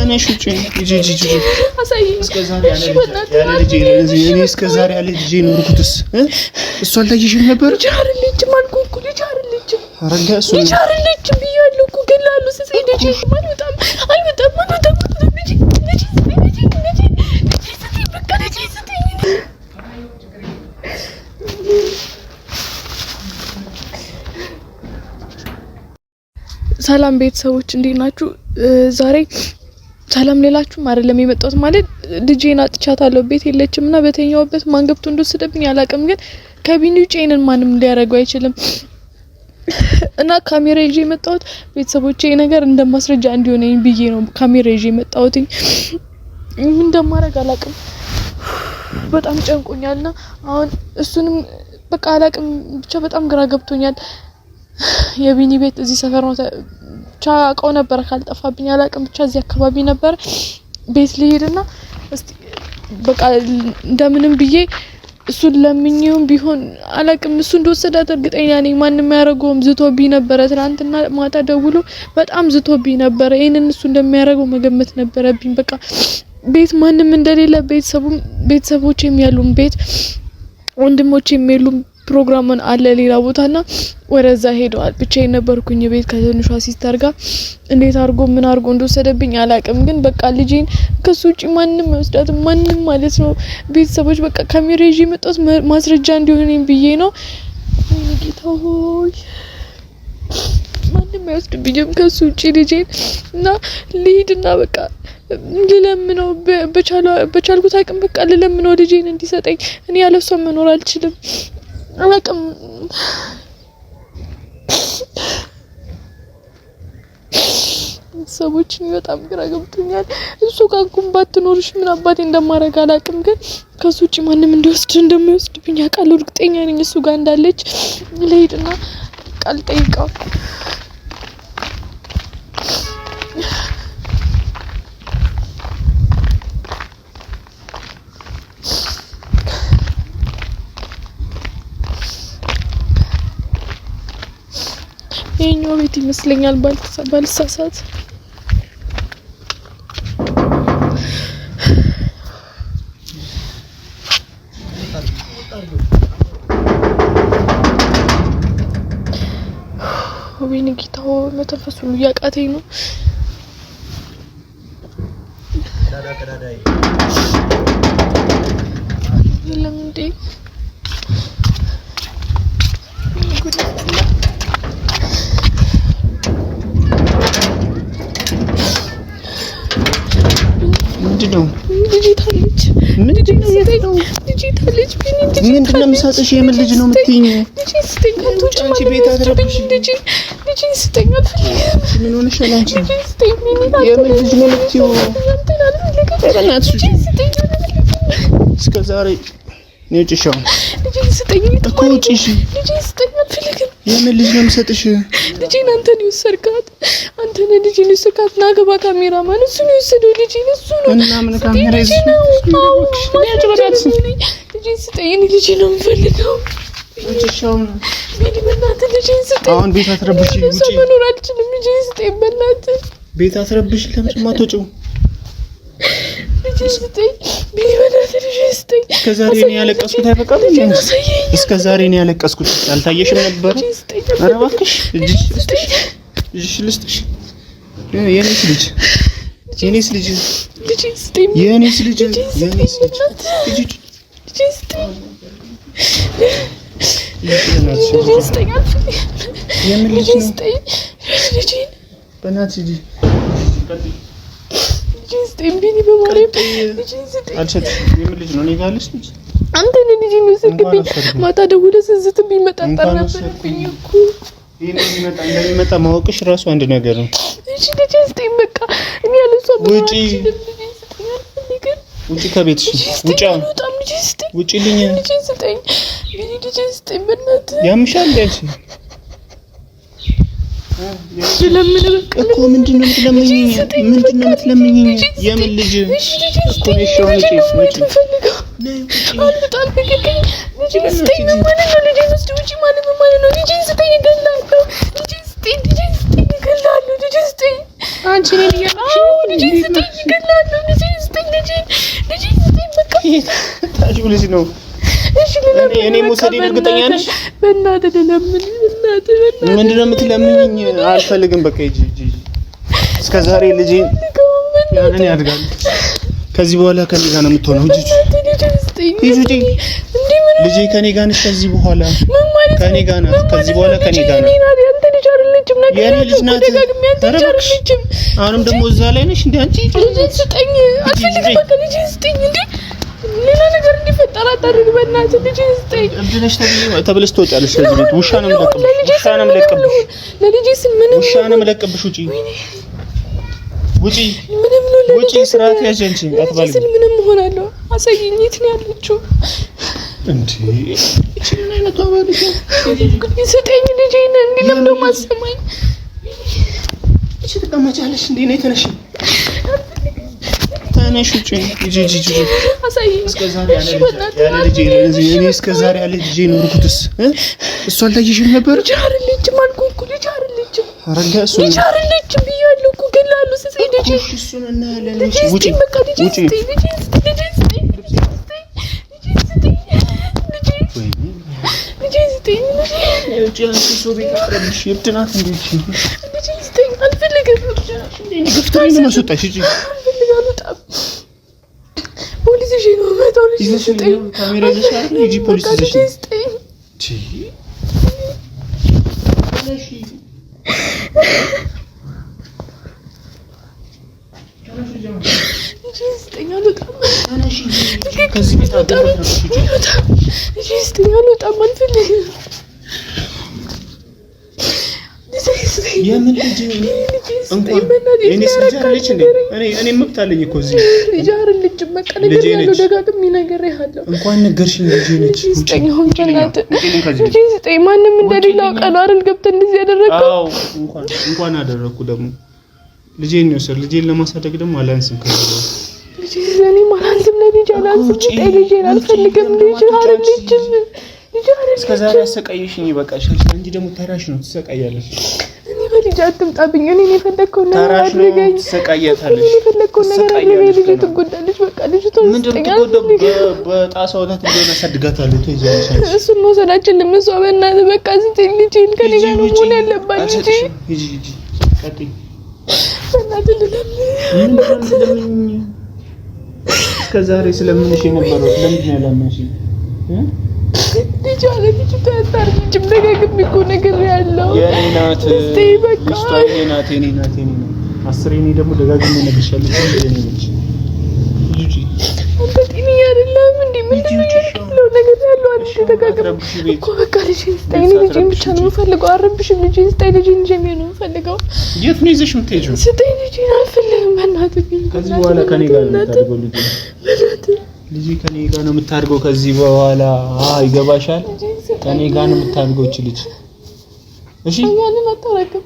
ተነሽ ውጪ ጂጂ አሳይ እስከዛሬ ያለ ልጅ ኖርኩትስ እሷ አልታየሽም ነበር ጃርልጅ ማልኩኩ ጃርልጅ አረጋ እሱ ጃርልጅ ቢያለሁ እኮ ገላሉ ሲሰይደጂ ማልወጣም ሰላም ቤተሰቦች እንዴት ናችሁ? ዛሬ ሰላም ሌላችሁም አይደለም የመጣሁት ማለት ልጄን አጥቻታለሁ ቤት የለችምና በተኛውበት ማን ገብቶ እንደወሰደብኝ አላውቅም ግን ከቢኒ ውጪ እኔን ማንም ሊያረጋው አይችልም እና ካሜራ ይዤ የመጣሁት ቤተሰቦቼ ነገር እንደማስረጃ እንዲሆነኝ ብዬ ነው ካሜራ ይዤ የመጣሁት ምን እንደማረግ አላውቅም በጣም ጨንቆኛልና አሁን እሱንም በቃ አላውቅም ብቻ በጣም ግራ ገብቶኛል የቢኒ ቤት እዚህ ሰፈር ነው ቻቃው ነበር ካልጠፋብኝ አላውቅም ብቻ እዚህ አካባቢ ነበር ቤት ልሄድና እስቲ በቃ እንደምንም ብዬ እሱን ለምኜውም ቢሆን አላውቅም እሱ እንደወሰዳት እርግጠኛ ነኝ ማንንም ያረጋውም ዝቶብኝ ነበር ትናንትና ማታ ደውሎ በጣም ዝቶብኝ ነበር ይሄንን እሱ እንደሚያረጋው መገመት ነበረብኝ በቃ ቤት ማንንም እንደሌለ ቤተሰቦቼም ያሉን ቤት ወንድሞቼም የሉም ፕሮግራምን አለ ሌላ ቦታና ወረዛ ሄደዋል ብቻዬን ነበርኩኝ ቤት ከትንሿ ሲስተር ጋር እንዴት አርጎ ምን አርጎ እንደወሰደብኝ አላውቅም ግን በቃ ልጄን ከሱ ውጪ ማንንም መስዳት ማንንም ማለት ነው ቤተሰቦች በቃ ካሜራ ይዤ መጣሁት ማስረጃ እንዲሆነኝ ብዬ ነው ጌታው ሆይ ማንንም አይወስድብኝም ከሱ ውጪ ልጄን እና ልሂድና በቃ ልለምነው በቻልኩት አቅም በቃ ልለምነው ልጄን እንዲሰጠኝ እኔ ያለሷ መኖር አልችልም አላውቅም ሰዎችን በጣም ግራ ገብቶኛል እሱ ጋርኩም ባትኖርሽ ምን አባቴ እንደማረግ አላውቅም ግን ከሱ ውጪ ማንንም እንደማይወስድብኝ አውቃለሁ እርግጠኛ ነኝ እሱ ጋር እንዳለች ልሂድና ቃል ጠይቀው የኛው ቤት ይመስለኛል ባልሳሳት ወይኔ ጌታው መተንፈስ ሁሉ ያቃተኝ ነው ለምንዴ ምንድነው ልጅታለች ምንድነው መስጠሽ የምን ልጅ ነው የምትይኝ አንቺ ቤት አትረብሽ ልጅ ስተኛል ምን ሆነሻል አንቺ የምን ልጅ ነው የምትይው በእናትሽ እስከ ዛሬ ነጭሻው ልጅ ስተኛ እኮ ጭሽ ልጅ ስተኛ ፍልክ የምን ልጅ ነው የምሰጥሽ ልጅን አንተን ይወሰርካት አንተን ልጅን ይወሰርካት ናገባ ካሜራማን እሱ ነው የወሰደው ልጅን እሱ ነው እና ምን ካሜራ ይዘሽ ልጅን ስጠኝ ልጅ ነው የምፈልገው ልጅሻው ቢኒ በእናትህ ልጅን ስጠኝ አሁን ቤት አትረብሽ ውጪ መኖር አልችልም ልጅን ስጠኝ በእናትህ ቤት አትረብሽ ለምን ማትወጪው ልጅን ስጠኝ ቢኒ በእናትህ ልጅን ስጠኝ እስከዛሬ እኔ ያለቀስኩት አይበቃም እስከዛሬ እኔ ያለቀስኩት አልታየሽም ነበር ኧረ እባክሽ ልጅሽ ልስጥሽ የኔስ ልጅ ልጅን ስጠኝ የኔስ ልጅ ልጅ ስጠኝ የምን ልጅ ነው ልጅን በእናትሽ ልጅን ስጠኝ ቢኒ በማርያም ልጅን ስጠኝ አልሰጥሽም የምን ልጅ ነው እኔ ጋር ልስጥሽ አንተ ልጅ ነው ስልክብኝ ማታ ደውለህ ስትብኝ መጣጣር ነበርብኝ እኮ እንደሚመጣ ማወቅሽ ራሱ አንድ ነገር ነው እሺ ልጅ ስጠኝ በቃ እኔ ያለሷ ውጪ ከቤትሽ ውጪ ልኝ ልጅ ስጠኝ ልጅ ስጠኝ በእናትህ ያምሻል ያንቺ ስለምን በቃ እኮ ምንድነው የምትለምኚኝ የምን ልጅ እኮ ነሽው ውጪ አልጣል በከኝ ልጅ ስጠኝ ማለት ነው ልጅ ውጪ ማለት ነው ልጅ ስጠኝ ገላለው ልጅ ስጠኝ ገላለው ልጅ ስጠኝ አንቺ ነኝ ያልኩሽ ልጅ ስጠኝ ገላለሁ ልጅ ስጠኝ በቃ ታጁ ልጅ ነው እሺ እኔ ሙሰዲ እርግጠኛ ነሽ በእናትህ ለምን ምንድን ነው የምትለምኚኝ አልፈልግም በቃ ሂጂ እስከዛሬ ልጄ ያንን ያድጋል ከዚህ በኋላ ከኔ ጋር ነው የምትሆነው ሂጂ ልጄ ከኔ ጋር ነሽ ከዚህ በኋላ ከኔ ጋር ናት ከዚህ በኋላ ከኔ ጋር ናት አንተ ልጅ አይደለችም ነገር የኔ ልጅ ናት አሁንም ደግሞ እዛ ላይ ነሽ እንዴ አንቺ ልጅ ስጠኝ አትፈልግም በቃ ልጅ ስጠኝ እንዴ ሌላ ነገር እንዲፈጠር አታድርግ በእናትህ ልጅ ስጠኝ እብድነሽ ተብለሽ ትወጫለሽ ከዚህ ቤት ውሻ ነው የምለቅብሽ ለልጄስ ምንም ውሻ ነው የምለቅብሽ ውጪ ምንም ነው ውጪ ስርዓት ያዥ አንቺ አትባልም ምንም ሆናለሁ አሳየኝ የት ነው ያለችው እንዴ እቺ ምን አይነት አባልሽ ስጠኝ ልጄን እንዲለም ነው ማሰማኝ እቺ ተቀመጫለሽ እንዴ ነይ ተነሽ ተነሽ ውጪ ጂጂ አሳየኝ እስከዛሬ ያለ እስከዛሬ ያለ ልጄ ኖርኩትስ እሷ አልታየሽም ነበር ልጅ አይደለችም አልኩህ እኮ ልጅ አይደለችም አረጋ እሱ ልጅ አይደለችም ብያለሁ እኮ ገላለሁ ስጠኝ ልጄ እሱን እናያለን ውጪ በቃ ልጄ ስጠኝ የምን ልጅ እንኳን እኔ ስልጃለች እንዴ እኔ መብታለኝ እኮ እዚህ ልጅ አይደለችም በቃ ነገር ያለው ደጋግም ይነገርሃለሁ እንኳን ነገርሽኝ ልጅ ነች ስጠኝ አሁን ልጅ ስጠኝ ማንም እንደሌላው ቀን አይደል ገብተህ እንደዚህ ያደረገው አዎ እንኳን አደረኩ ደግሞ ልጄን ነው ሰር ልጄን ለማሳደግ ደግሞ አላንስም ከዚህ ልጅ እኔ ማላንስም ለልጅ አላንስም ስጠኝ ልጄን አልፈልግም ልጅ አይደለችም እስከዛሬ አሰቃየሽኝ ይበቃሻል እንጂ ደግሞ ተራሽ ነው ትሰቃያለሽ እኔ በልጅ አትምጣብኝ እኔ የፈለከው ነገር አድርገኝ ትሰቃያታለሽ እኔ የፈለከው ነገር አድርገኝ ልጅ ትጎዳለች በቃ ልጅ ምንድነው በጣሳው ታት እንደሆነ አሳድጋታለሁ ትይዛለሽ እሱን መውሰዳችን ለምሷ በእናትህ በቃ ስጠኝ ልጄን ከኔ ጋር ነው መሆን ያለባት ሂጂ ቀጥይ በእናትህ ለምን እስከዛሬ ስለምንሽ የነበረው ስለምንድን ነው ያላመንሽኝ ልጅ አለች ታታርጅም ደጋግም እኮ ነገር ያለው የኔ ናት በቃ የኔ ናት አስሬ እኔ ደግሞ ደጋግሜ ነግሬሻለሁ የኔ ነች ልጅ አንተ ጤና አይደለም እንዴ ምንድን ነው ያለው ነገር ያለው አንቺ ደጋግም እኮ በቃ ልጅ ስጠኝ ልጅን ብቻ ነው የምፈልገው አረብሽም ልጅ ስጠኝ ልጅን ጀሜ ነው የምፈልገው የት ነው ይዘሽ የምትሄጂው ስጠኝ ልጅን አልፈልግም በእናትህ ከዚህ በኋላ ከኔ ጋር ነው የምታድገው ልጅ ከኔ ጋር ነው የምታድገው ከዚህ በኋላ ይገባሻል ከኔ ጋር ነው የምታድገው እቺ ልጅ እሺ ያንን አታረክም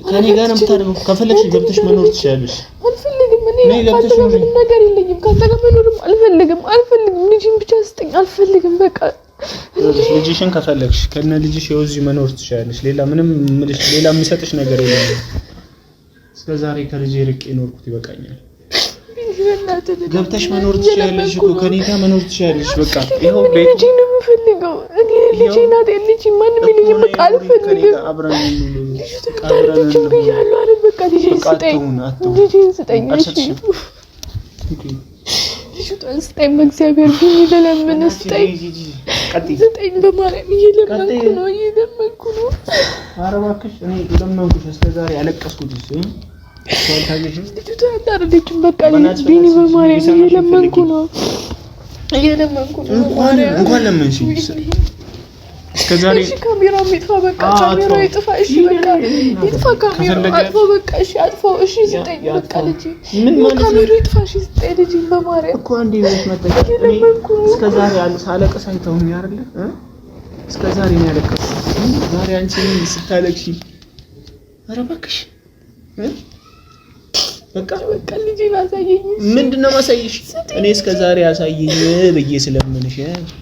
ከኔ ጋር ነው የምታድገው ከፈለግሽ ገብተሽ መኖር ትችያለሽ አልፈልግም እኔ ካንተ ጋር ምንም ነገር የለኝም ካንተ ጋር መኖርም አልፈልግም ልጅን ብቻ ስጠኝ አልፈልግም በቃ ልጅሽን ከፈለግሽ ከነ ልጅሽ እዚህ መኖር ትችያለሽ ሌላ ምንም ሌላ የምሰጥሽ ነገር የለም እስከዛሬ ከልጄ ርቄ ኖርኩት ይበቃኛል ገብተሽ መኖር ትችያለሽ እኮ ከኔ ጋር መኖር ትችያለሽ በቃ ይሄው ቤት ልጅ ነው የምፈልገው እኔ ልጅ ናት ልጅ ማንም ልጅ በቃ አልፈልግም አብረን ብያለሁ አይደል በቃ ልጅ ስጠኝ እሺ ልጅቷን ስጠኝ በእግዚአብሔር ግን ይለምን ስጠኝ በማርያም እየለመንኩ ነው ኧረ እባክሽ እኔ ለመንኩሽ እስከዛሬ ያለቀስኩትስ ታውቂሽ ልጅቷ አታረደችም በቃ ቢኒ በማርያም እየለመንኩ ነው እንኳን ለመንሽ እስከዛሬ እሺ ካሜራው ይጥፋ በቃ ካሜራው ይጥፋ እሺ በቃ ይጥፋ ካሜራው አጥፎ በቃ እሺ አጥፎ እሺ ስጠኝ በቃ ልጅ ምን ማለት ነው ካሜራው ይጥፋ እሺ ስጠኝ ልጅ በማርያም እኮ አንዴ ቤት መጣች እስከዛሬ ሳለቅስ አይተውኝ አይደል እስከዛሬ ነው ያለቀስኩት ዛሬ አንቺ ስታለቅሺ ኧረ እባክሽ በቃ ልጅን አሳየኝ ምንድነው ማሳየሽ እኔ እስከዛሬ አሳየኝ ብዬ ስለምንሽ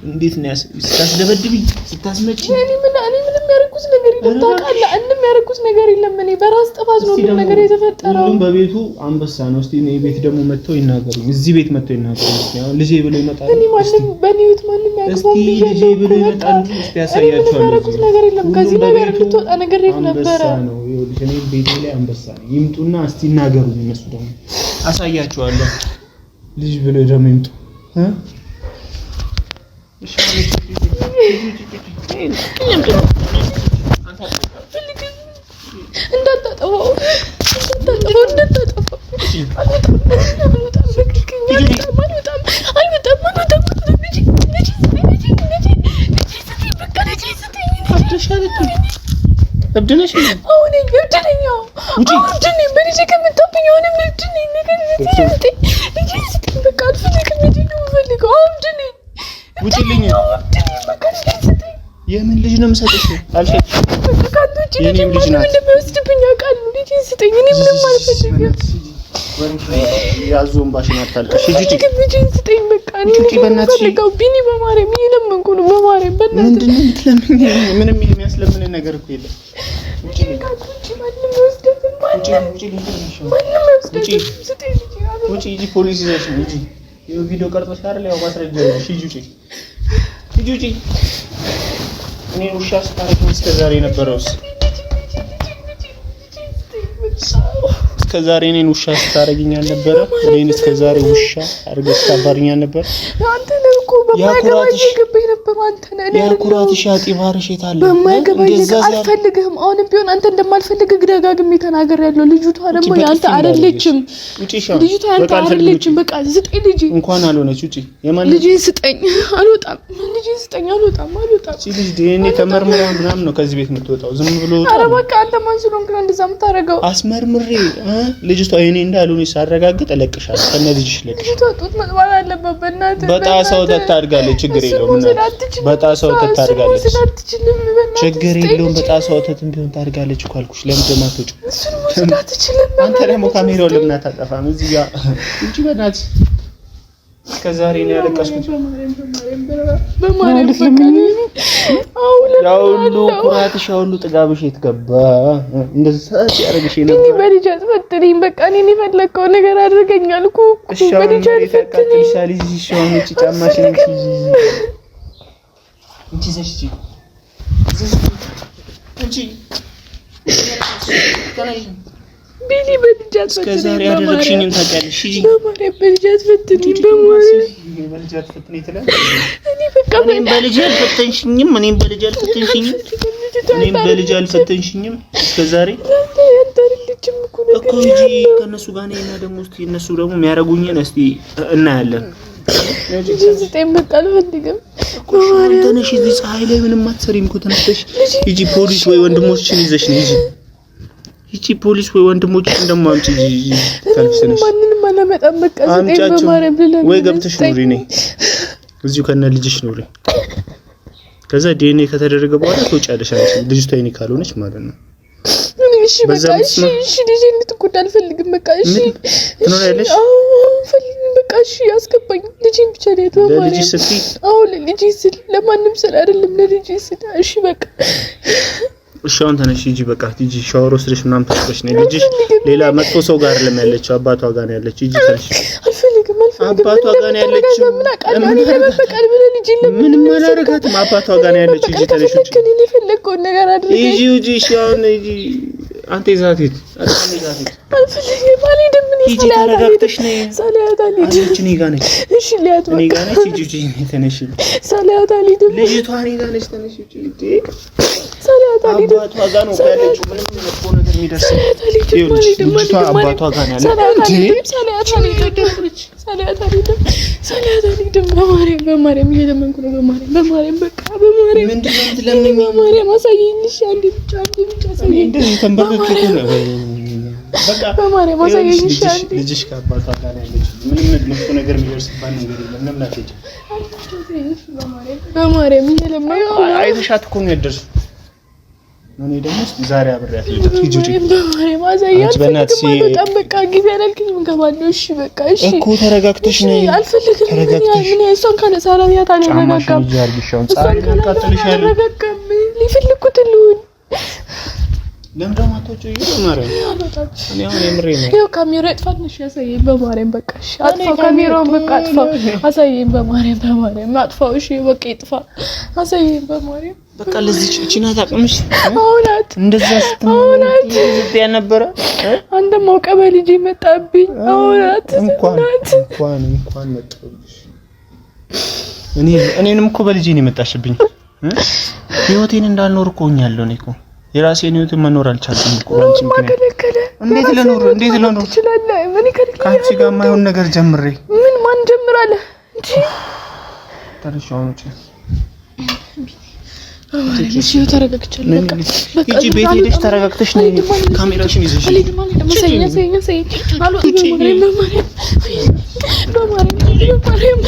እንዴት ነው ስታስደበድብኝ ስታስመጪ እኔ ምንም ያደረኩት ነገር የለም ታውቃለህ እንንም ያደረኩት ነገር የለም እኔ በራስ ጥፋት ነው ሁሉ ነገር የተፈጠረው ሁሉም በቤቱ አንበሳ ነው እስቲ እኔ ቤት ደግሞ መጥተው ይናገሩኝ እዚህ ቤት መጥተው ይናገሩኝ ያው ልጄ ብሎ ይመጣል እኔ ማንም በኔውት ማንም ያቀባው ልጄ ብሎ ይመጣል እስቲ ያሳያቸዋል ያደረኩት ነገር የለም ከዚህ ነገር እንድትወጣ ነገር ነበረ ነው ይኸውልሽ እኔ ቤቴ ላይ አንበሳ ነው ይምጡና እስቲ ይናገሩኝ እነሱ ደግሞ አሳያቸዋለሁ ልጅ ብሎ ደግሞ ይምጡ እሺ እንዳታጠፋው እብድነሽ አሁን እብድነኛው እብድኔ በልጄ ከምታብኝ አሁን እብድኔ ነገር በቃ አልፈልግም ነው የምፈልገው እብድኔ ውጪልኝ የምን ልጅ ነው የምሰጥሽ አልሸጥሽ ካንቺ ልጅ ልጅ ነው እንደሚወስድብኝ አውቃለሁ ልጅ ስጠኝ እኔ ምንም አልፈልግም ያዞን ባሽን አታልቅሽ ሂጂ ልጅ ስጠኝ በቃ እኔ በእናትሽ ቢኒ በማርያም እየለመንኩ ነው በማርያም በእናትሽ ምንድነው የምትለምኝ ምንም የሚያስለምን ነገር እኮ የለም ውጪ ማንም ይወስድብኝ ማንም ይወስድብኝ ስጠኝ ውጪ ሂጂ ፖሊስ ይዘሽ ሂጂ ቪዲዮ ቀርጾሽ አይደል ያው ማስረጃ ይዘሽ ሂጂ ውጪ እኔ ውሻ ስታረጊኝ እስከዛሬ ነበረውስ እስከዛሬ እኔን ውሻ ስታረጊኝ አልነበረ እኔን እስከዛሬ ውሻ አርገሽ ታባርኛ ነበር አንተ ነህ እኮ በማይገባኝ ገበኝ ነበር አንተ ነህ ያኩራትሽ ያጢባርሽ የታለ በማይገባኝ አልፈልግህም አሁንም ቢሆን አንተ እንደማልፈልግህ ደጋግሜ ተናግሬያለሁ ልጅቷ ደግሞ ያንተ አይደለችም ልጅቷ ያንተ አይደለችም በቃ ስጠኝ ልጅ እንኳን አልሆነች ውጪ የማን ልጅ ስጠኝ አልወጣም ልጅ ስጠኝ አልወጣም እቺ ልጅ ዲኤንኤ ተመርምራ ምናምን ነው ከዚህ ቤት የምትወጣው ዝም ብሎ ኧረ በቃ አንተ ማን ስለሆንክ ነው እንደዛ የምታደርገው አስመርምሬ ልጅቷ የኔ እንዳልሆነች ሳረጋግጥ እለቅሻለሁ ከነዚህሽ ለቅሽ ጡት መጥባት አለበት በእናትህ በጣሳው ተታድጋለች ችግር የለውም በጣሳው ተታድጋለች ችግር የለውም በጣሳው ተትም ቢሆን ታድጋለች እኮ አልኩሽ ለምን ደማቶጭ እሱን መውሰድ አትችልም አንተ ደግሞ ካሜራው ለምን አታጠፋም እዚህ ጋር እንጂ በእናትህ ከዛሬ ነው ያለቀስኩት በማርያም ያው ሁሉ ኩራትሽ ያው ሁሉ ጥጋብሽ የትገባ እንደዛ ያረግሽ ነበር እኔ በልጅ አስፈትልኝ በቃ እኔ የፈለከው ነገር አድርገኛል እኮ በልጅ አስፈትልኝ ሳሊዚ ሻውን እቺ ጫማሽን እንቺ ዘሽቲ እንቺ ቢኒ በልጅ አስፈትልኝ እስከዛሬ ያደረግሽኝን ታውቂያለሽ በማርያም በልጅ አስፈትልኝ በማርያም በልጅ አትፈትኝ ትላለህ እኔ በቃ እኔም በልጅ አልፈተንሽኝም እኔም በልጅ አልፈተንሽኝም እስከዛሬ ያንተልጅም እኮ እንጂ ከነሱ ጋር ነኝና ደግሞ እስቲ እነሱ ደግሞ የሚያረጉኝን እስቲ እናያለን ዘጠኝ በቃ አልፈልግም ተነሽ እዚህ ፀሐይ ላይ ምንም አትሰሪም እኮ ተነስተሽ ሂጂ ፖሊስ ወይ ወንድሞችሽን ይዘሽ ነው ሂጂ ፖሊስ ወይ ወንድሞችሽን ደግሞ አምጪ ካልፈሰነሽ ማንንም አላመጣም በቃ ዘጠኝ በማርያም ብለን ወይ ገብተሽ ኑሪ ነኝ እዚሁ ከነ ልጅሽ ኑሪ ከዛ ዲኤንኤ ከተደረገ በኋላ ትወጫለሽ አንቺ ልጅቷ የኔ ካልሆነች ማለት ነው እሺ በቃ እሺ ልጅ እንድትጎዳ አልፈልግም በቃ እሺ ትኖሪያለሽ በቃ እሺ አስገባኝ ልጅን ብቻ ነው የተባለው ለልጅ ስትይ ለልጅ ስል ለማንም ስል አይደለም ለልጅ ስል እሺ በቃ እሺ አሁን ተነሽ ሂጂ በቃ ሂጂ ሻወር ወስደሽ ምናምን ተስበሽ ነው ልጅሽ ሌላ መጥፎ ሰው ጋር አይደለም ያለችው አባቷ ጋር ነው ያለችው ሂጂ ተነሽ አልፈልግም አባቷ ጋር ነው ያለችው ምንም አላረጋትም አባቷ ጋር ነው ያለችው ሂጂ ተነሽ እኔ ፈለግኩት ነገር አድርገኝ ሂጂ እሺ አሁን ሂጂ አንተ ይዛት አልፈልግም አልሄድም ሂጂ ተረጋግተሽ ነይ ሰላያት አልሄድም እኔ ጋር ነኝ እሺ ሊያት እኔ ጋር ነኝ ሂጂ ተነሽ ሰላያት አልሄድም ልጅቷ እኔ ጋር ነች ተነሽ ሂጂ ሰላያት አልሄድም አባቷ ጋር ነው ያለችው ምንም መጥፎ ነገር የሚደርስ ልጅቷ አባቷ ጋር ነው ሰላያት በማርያም እየለመንኩ ነው በማርያም በቃ በማርያም ምንድን ነው የምትለምኚው በማርያም አሳየኝ እሺ አንዴ ብቻ አሳየኝ እንደዚህ ተንበርክኬ ነው በቃ በማርያም አሳየኝ እሺ አንዴ ልጅሽ ከአባቷ ጋር ነው ያለችው ምንም መጥፎ ነገር የሚደርስባት ነገር የለም ለምን አትሄጂም በማርያም እየለመንኩ አይተሻት እኮ ነው ያደርሽው እኔ ደግሞ ዛሬ አብሬያት ልጅ ሂጂ በማርያም አሳያት በጣም በቃ ግቢ ያላልከኝም ገባለሁ እሺ በቃ እሺ እኮ ተረጋግተሽ ነይ አልፈልግም ምን እሷን ካለ ሰላያት አልረጋጋም ጫማሽን ይያርግሻውን ጻሪ ካጥልሻለሁ አልረጋጋም ሊፈልኩት ልሁን ለምን ደግሞ አትወጪው? ማርያም እኔ አሁን የምሬን ነው። ይኸው ካሜራ ይጥፋልሽ ያሳየኝ በማርያም በቃ እሺ አጥፋው ካሜራውን በቃ አጥፋው አሳየኝ በማርያም አጥፋው እሺ በቃ ይጥፋ አሳየኝ በማርያም በቃ ለዚህ እቺና ታቅምሽ አውላት እንደዛ ስትይ ነበረ አንተ ማውቀ በልጅ መጣብኝ አውላት እንኳን መጣብሽ እኔንም እኮ በልጄ ነው የመጣሽብኝ ህይወቴን እንዳልኖር እኮ ሆኛለሁ እኔ እኮ የራሴን ህይወት መኖር አልቻልኩም እኮ አንቺ እንዴት ለኖር ትችላለህ ምን ይከልክል ካንቺ ጋር ማይሆን ነገር ጀምሬ ምን ማን ጀምራለህ እንዴ ታሪሻውንጭ እሺ ተረጋግቻለሁ በቃ እጂ ቤት ሄደሽ ተረጋግተሽ ነው ካሜራሽን ይዘሽ ሰይ በማርያም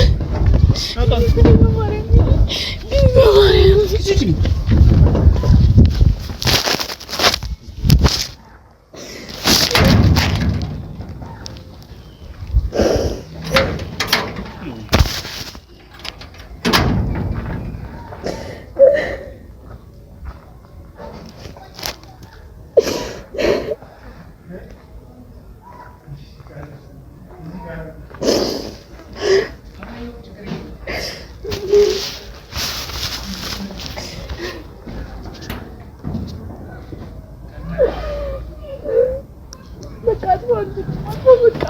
በቃ